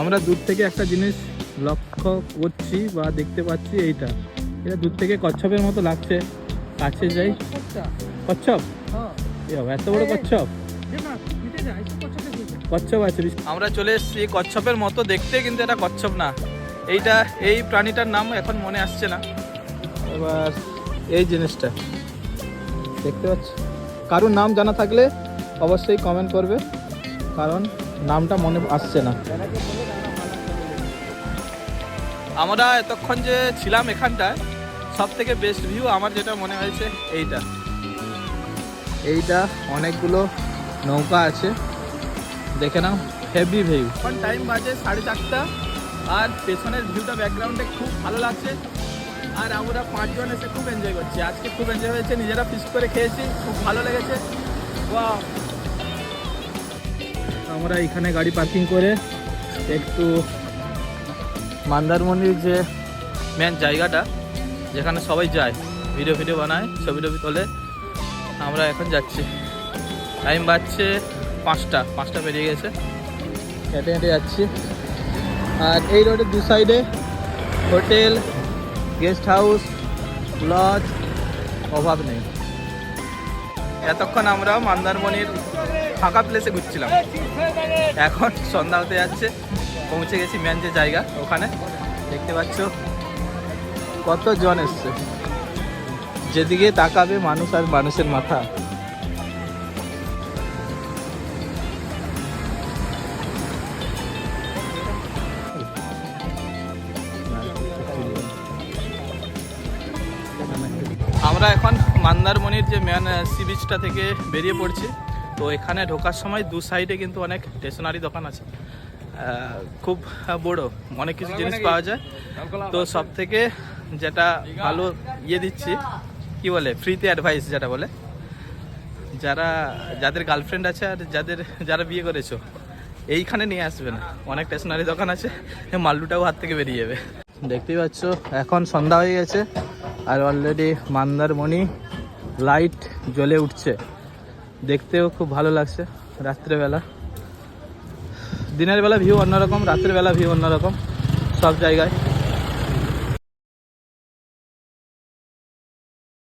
আমরা দূর থেকে একটা জিনিস লক্ষ্য করছি বা দেখতে পাচ্ছি, এটা দূর থেকে কচ্ছপের মতো লাগছে। কাছে যাই, কচ্ছপ, এত বড় কচ্ছপ, কচ্ছপ আছে। আমরা চলে এসেছি কচ্ছপের মতো দেখতে, কিন্তু এটা কচ্ছপ না। এই প্রাণীটার নাম এখন মনে আসছে না। এবার এই জিনিসটা দেখতে পাচ্ছি, কারোর নাম জানা থাকলে অবশ্যই কমেন্ট করবে, কারণ নামটা মনে আসছে না। আমরা এতক্ষণ যে ছিলাম এখানটায়, সব থেকে বেস্ট ভিউ আমার যেটা মনে হয়েছে এইটা অনেকগুলো নৌকা আছে, দেখে নাও, হেভি ভিউ। এখন টাইম বাজে 4:30, আর পেছনের ভিউটা ব্যাকগ্রাউন্ডে খুব ভালো লাগছে। আর আমরা 5 জন এসে খুব এনজয় করছি, আজকে খুব এনজয় হয়েছে, নিজেরা ফিস্ট করে খেয়েছি, খুব ভালো লেগেছে। ওয়াও। আমরা এখানে গাড়ি পার্কিং করে একটু মন্দারমণির যে মেন জায়গাটা, যেখানে সবাই যায়, ভিডিও বানায়, ছবি তোলে, আমরা এখন যাচ্ছি। টাইম বাজছে 5টা পেরিয়ে গেছে, হেঁটে যাচ্ছি। আর এই রোডের দু সাইডে হোটেল, গেস্ট হাউস, লজ, অভাব নেই। এতক্ষণ আমরা মন্দারমণির ফাঁকা প্লেসে ঘুরছিলাম, এখন সন্ধ্যা হতে যাচ্ছে, পৌঁছে গেছি মেন যে জায়গা ওখানে। দেখতে পাচ্ছ কত জন এসছে, যেদিকে তাকাবে মানুষ আর মানুষের মাথা। আমরা এখন মন্দারমণির যে মেন সি বিচটা থেকে বেরিয়ে পড়ছি। তো এখানে ঢোকার সময় দু সাইডে কিন্তু অনেক স্টেশনারি দোকান আছে, খুব বড়, অনেক কিছু জিনিস পাওয়া যায়। তো সব থেকে যেটা ভালো দিচ্ছি, কি বলে, ফ্রিতে অ্যাডভাইস যেটা বলে, যাদের গার্লফ্রেন্ড আছে আর যারা বিয়ে করেছো, এইখানে নিয়ে আসবেন। অনেক স্টেশনারি দোকান আছে, মাল্লুটাও হাত থেকে বেরিয়ে যাবে। দেখতেই পাচ্ছ এখন সন্ধ্যা হয়ে গেছে, আর অলরেডি মন্দারমণি লাইট জ্বলে উঠছে, দেখতেও খুব ভালো লাগছে। রাত্রেবেলা, দিনের বেলা ভিউ অন্যরকম, রাত্রেবেলা ভিউ অন্যরকম সব জায়গায়।